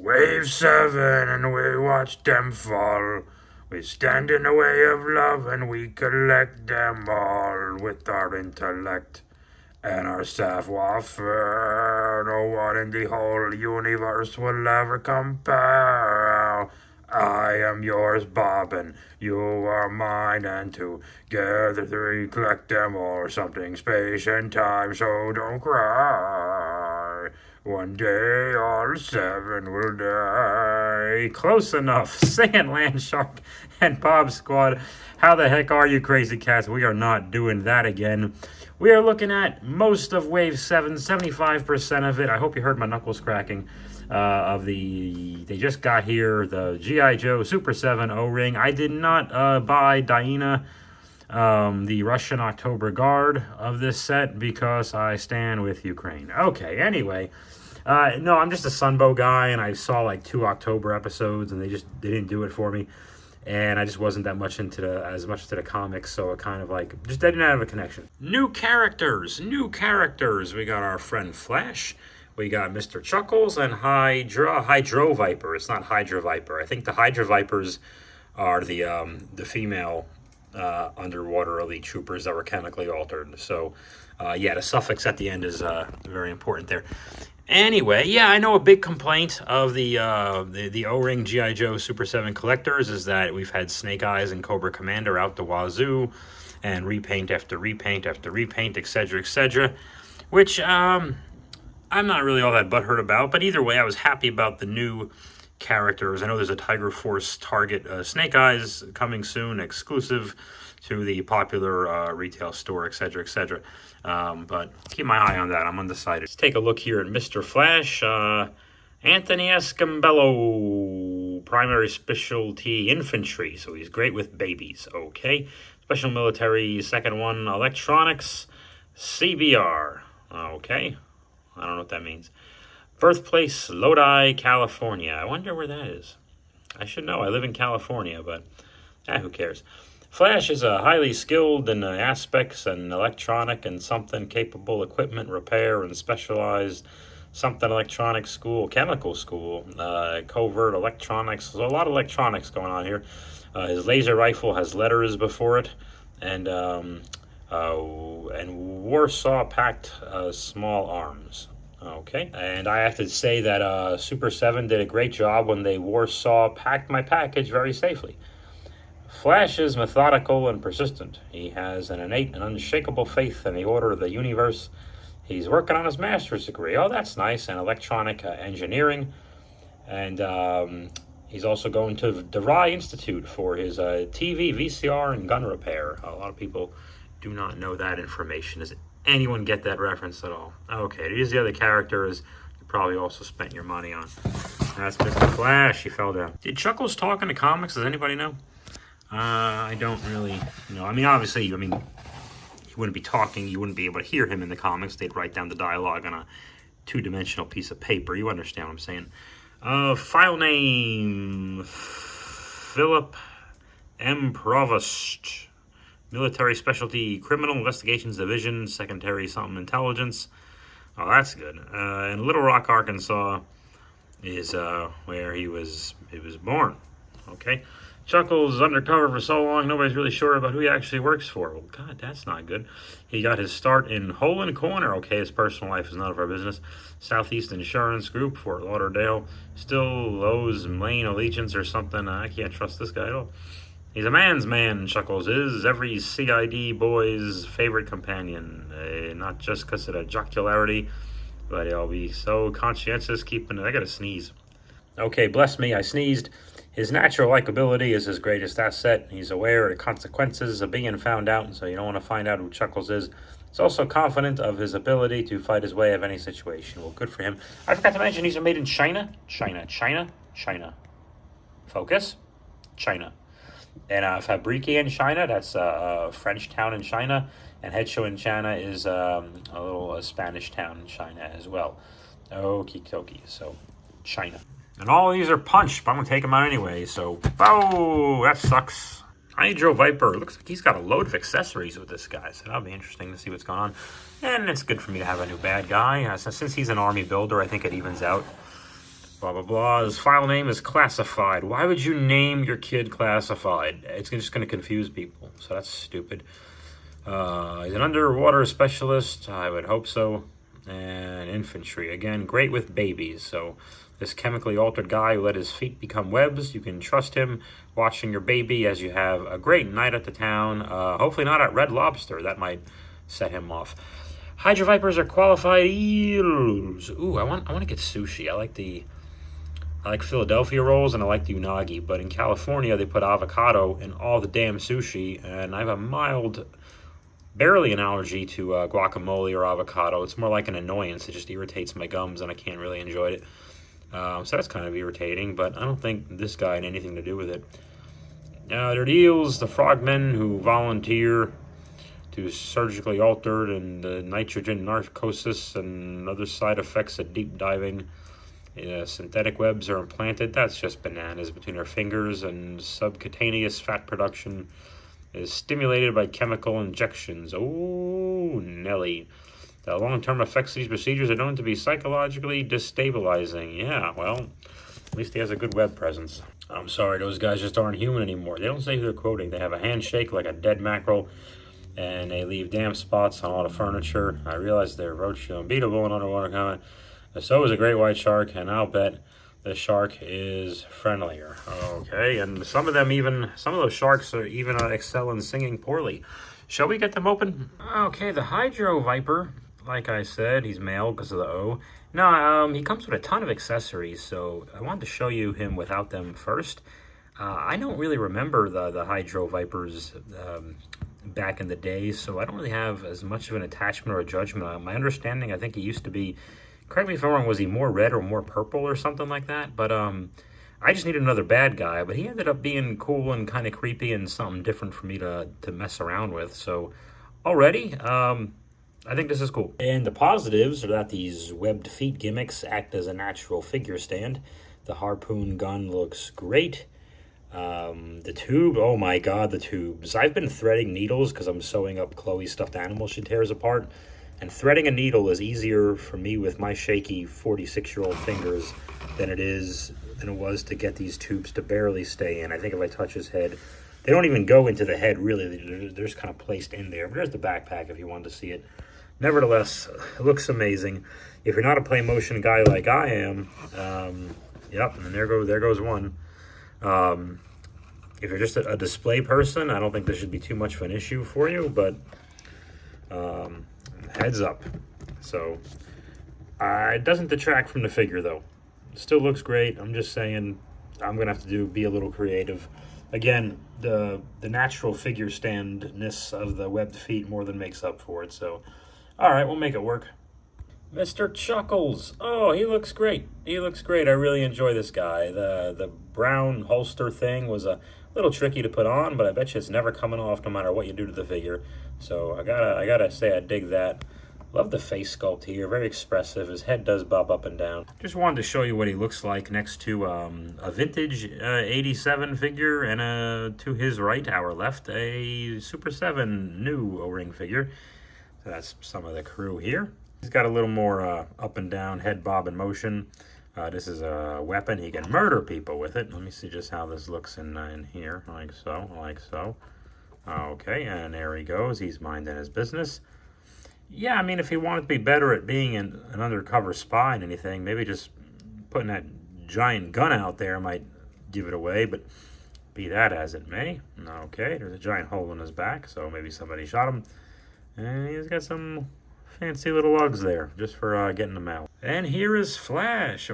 Wave 7 and we watch them fall. We stand in the way of love and we collect them all with our intellect and our savoir-faire. No one in the whole universe will ever compare. I am yours, Bob, and you are mine, and together we collect them all. Something, space, and time, so don't cry. One day all 7 will die. Close enough. Singing Landshark and Bob Squad. How the heck are you, crazy cats? We are not doing that again. We are looking at most of Wave 7, 75% of it. I hope you heard my knuckles cracking. They just got here, the G.I. Joe Super 7 O-Ring. I did not buy Diana, the Russian October Guard of this set because I stand with Ukraine. Okay, anyway. No, I'm just a Sunbow guy, and I saw like 2 October episodes, and they didn't do it for me. And I just wasn't that much into the comics, so it kind of like just didn't have a connection. New characters. We got our friend Flash. We got Mr. Chuckles and Hydro Viper. It's not Hydra Viper. I think the Hydra Vipers are the female underwater elite troopers that were chemically altered. So, yeah, the suffix at the end is very important there. Anyway, yeah, I know a big complaint of the O-Ring G.I. Joe Super 7 collectors is that we've had Snake Eyes and Cobra Commander out the wazoo, and repaint after repaint after repaint, etc., which I'm not really all that butthurt about. But either way, I was happy about the new characters. I know there's a Tiger Force Target Snake Eyes coming soon, exclusive to the popular retail store, etc., but keep my eye on that. I'm undecided. Let's take a look here at Mr. Flash. Anthony Escambello, primary specialty infantry, so he's great with babies. Okay. Special military, second one, electronics, CBR. Okay. I don't know what that means. Birthplace, Lodi, California. I wonder where that is. I should know. I live in California, but who cares? Flash is a highly skilled in aspects and electronic and something capable equipment repair and specialized something electronic school, chemical school, covert electronics. There's a lot of electronics going on here. His laser rifle has letters before it, and Warsaw packed small arms. Okay, and I have to say that Super 7 did a great job when they Warsaw packed my package very safely. Flash is methodical and persistent. He has an innate and unshakable faith in the order of the universe. He's working on his master's degree. Oh, that's nice. And electronic engineering. And he's also going to the Rye Institute for his TV, VCR, and gun repair. A lot of people do not know that information. Does anyone get that reference at all? Okay, these are the other characters you probably also spent your money on. That's Mr. Flash. He fell down. Did Chuckles talk in the comics? Does anybody know? I don't really know. I mean, obviously, he wouldn't be talking. You wouldn't be able to hear him in the comics. They'd write down the dialogue on a 2-dimensional piece of paper. You understand what I'm saying? File name, Philip M. Provost. Military Specialty Criminal Investigations Division, Secretary something Intelligence. Oh, that's good. And Little Rock, Arkansas is where he was born. Okay. Chuckles is undercover for so long, nobody's really sure about who he actually works for. Well, God, that's not good. He got his start in Hole and Corner. Okay, his personal life is none of our business. Southeast Insurance Group, Fort Lauderdale. Still Lowe's Lane Allegiance or something. I can't trust this guy at all. He's a man's man, Chuckles is. Every CID boy's favorite companion. Not just because of the jocularity, but he'll be so conscientious keeping it. I gotta sneeze. Okay, bless me, I sneezed. His natural likability is his greatest asset. He's aware of the consequences of being found out, so you don't want to find out who Chuckles is. He's also confident of his ability to fight his way out of any situation. Well, good for him. I forgot to mention these are made in China. China. Focus. China. And Fabrique in China, that's a French town in China. And Hecho in China is a little Spanish town in China as well. Okie dokie. So, China. And all these are punched, but I'm going to take them out anyway, so... Oh, that sucks. Hydro Viper. Looks like he's got a load of accessories with this guy, so that'll be interesting to see what's going on. And it's good for me to have a new bad guy. Since he's an army builder, I think it evens out. Blah, blah, blah. His file name is Classified. Why would you name your kid Classified? It's just going to confuse people, so that's stupid. He's an underwater specialist. I would hope so. And infantry. Again, great with babies. So this chemically altered guy who let his feet become webs, you can trust him watching your baby as you have a great night at the town. Hopefully not at Red Lobster. That might set him off. Hydra Vipers are qualified eels. Ooh, I want to get sushi. I like Philadelphia rolls and I like the unagi, but in California they put avocado in all the damn sushi, and I have a mild, barely an allergy to guacamole or avocado. It's more like an annoyance. It just irritates my gums and I can't really enjoy it. So that's kind of irritating, but I don't think this guy had anything to do with it. They're the eels, the frogmen who volunteer to surgically altered and nitrogen narcosis and other side effects of deep diving. Synthetic webs are implanted. That's just bananas between our fingers, and subcutaneous fat production is stimulated by chemical injections. Oh, Nelly. The long-term effects of these procedures are known to be psychologically destabilizing. Yeah, well, at least he has a good web presence. I'm sorry, those guys just aren't human anymore. They don't say who they're quoting. They have a handshake like a dead mackerel, and they leave damp spots on all the furniture. I realize they're virtually unbeatable in underwater combat. So is a great white shark, and I'll bet the shark is friendlier. Okay, and some of those sharks are even excel in singing poorly. Shall we get them open? Okay, the Hydro Viper, like I said, he's male because of the O. No, he comes with a ton of accessories, so I wanted to show you him without them first. I don't really remember the Hydro Vipers back in the day, so I don't really have as much of an attachment or a judgment. My understanding, I think he used to be, correct me if I'm wrong, was he more red or more purple or something like that? But I just needed another bad guy, but he ended up being cool and kind of creepy and something different for me to mess around with. So already, I think this is cool. And the positives are that these webbed feet gimmicks act as a natural figure stand. The harpoon gun looks great. The tube, oh my god, the tubes. I've been threading needles because I'm sewing up Chloe's stuffed animal she tears apart. And threading a needle is easier for me with my shaky 46-year-old fingers than it was to get these tubes to barely stay in. I think if I touch his head, they don't even go into the head, really. They're just kind of placed in there. But there's the backpack if you wanted to see it. Nevertheless, it looks amazing. If you're not a play motion guy like I am, yep, and there goes one. If you're just a display person, I don't think this should be too much of an issue for you, but heads up. So it doesn't detract from the figure, though. It still looks great. I'm just saying I'm gonna have to be a little creative. Again, the natural figure standness of the webbed feet more than makes up for it. So, all right, we'll make it work. Mr. Chuckles. Oh, he looks great. He looks great. I really enjoy this guy. The brown holster thing was a little tricky to put on, but I bet you it's never coming off no matter what you do to the figure. So I gotta say I dig that. Love the face sculpt here. Very expressive. His head does bob up and down. Just wanted to show you what he looks like next to a vintage 87 figure, and to his right, our left, a Super 7 new O-ring figure. So that's some of the crew here. He's got a little more up and down head bob and motion. This is a weapon. He can murder people with it. Let me see just how this looks in here. Like so, like so. Okay, and there he goes. He's minding his business. Yeah, I mean, if he wanted to be better at being an undercover spy and anything, maybe just putting that giant gun out there might give it away, but be that as it may. Okay, there's a giant hole in his back, so maybe somebody shot him. And he's got some fancy little lugs there, just for getting them out. And here is Flash.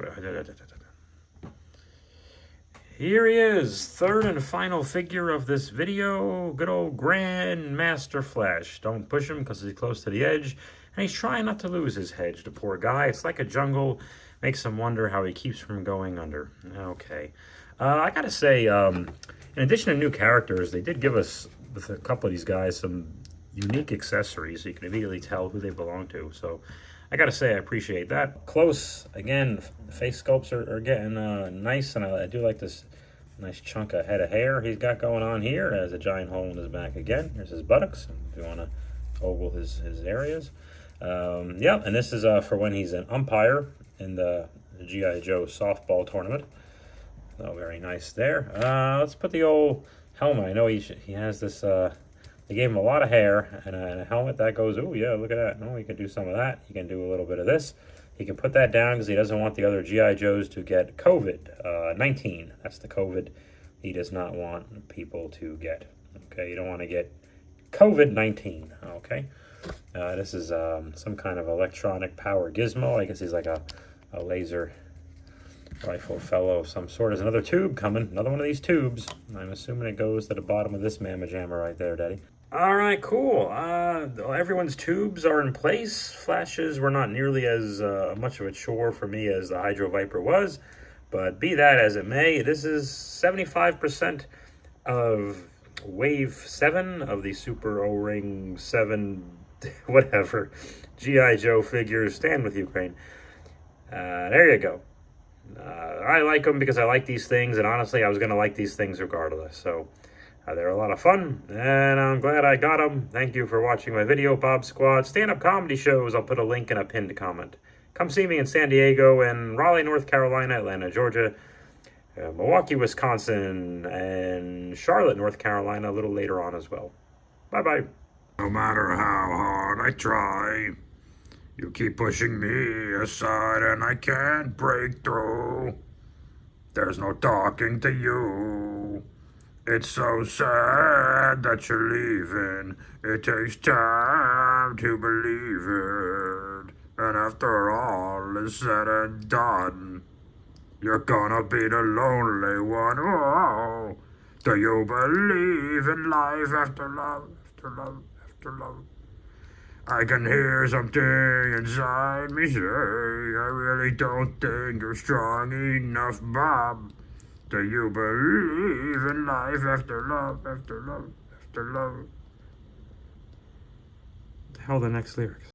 Here he is, third and final figure of this video. Good old Grand Master Flash. Don't push him because he's close to the edge. And he's trying not to lose his hedge, the poor guy. It's like a jungle. Makes him wonder how he keeps from going under. Okay. I gotta say, in addition to new characters, they did give us, with a couple of these guys, some unique accessories so you can immediately tell who they belong to. So I gotta say I appreciate that. Close, again, face sculpts are getting nice, and I do like this nice chunk of head of hair he's got going on here. Has a giant hole in his back again. Here's his buttocks, if you want to ogle his areas. Yeah, and this is for when he's an umpire in the the G.I. Joe softball tournament. So very nice there. Let's put the old helmet. I know he has this, they gave him a lot of hair and a helmet that goes, oh yeah, look at that. No, he can do some of that. He can do a little bit of this. He can put that down because he doesn't want the other G.I. Joes to get COVID-19. That's the COVID he does not want people to get. Okay, you don't want to get COVID-19. Okay, this is some kind of electronic power gizmo. I guess he's like a laser rifle fellow of some sort. There's another tube coming, another one of these tubes. I'm assuming it goes to the bottom of this mamma jamma right there, Daddy. All right, cool. Everyone's tubes are in place. Flashes were not nearly as much of a chore for me as the Hydro Viper was, but be that as it may, this is 75% of Wave 7 of the Super O-Ring 7, whatever, G.I. Joe figures. Stand with Ukraine. There you go. I like them because I like these things, and honestly, I was going to like these things regardless. So they're a lot of fun, and I'm glad I got them. Thank you for watching my video, Bob Squad. Stand-up comedy shows, I'll put a link in a pinned comment. Come see me in San Diego and Raleigh, North Carolina, Atlanta, Georgia, Milwaukee, Wisconsin, and Charlotte, North Carolina a little later on as well. Bye-bye. No matter how hard I try, you keep pushing me aside and I can't break through. There's no talking to you. It's so sad that you're leaving. It takes time to believe it. And after all is said and done, you're gonna be the lonely one. Oh, do you believe in life after love, after love, after love? I can hear something inside me say, I really don't think you're strong enough, Bob. Do you believe in life after love, after love, after love? What the hell are the next lyrics?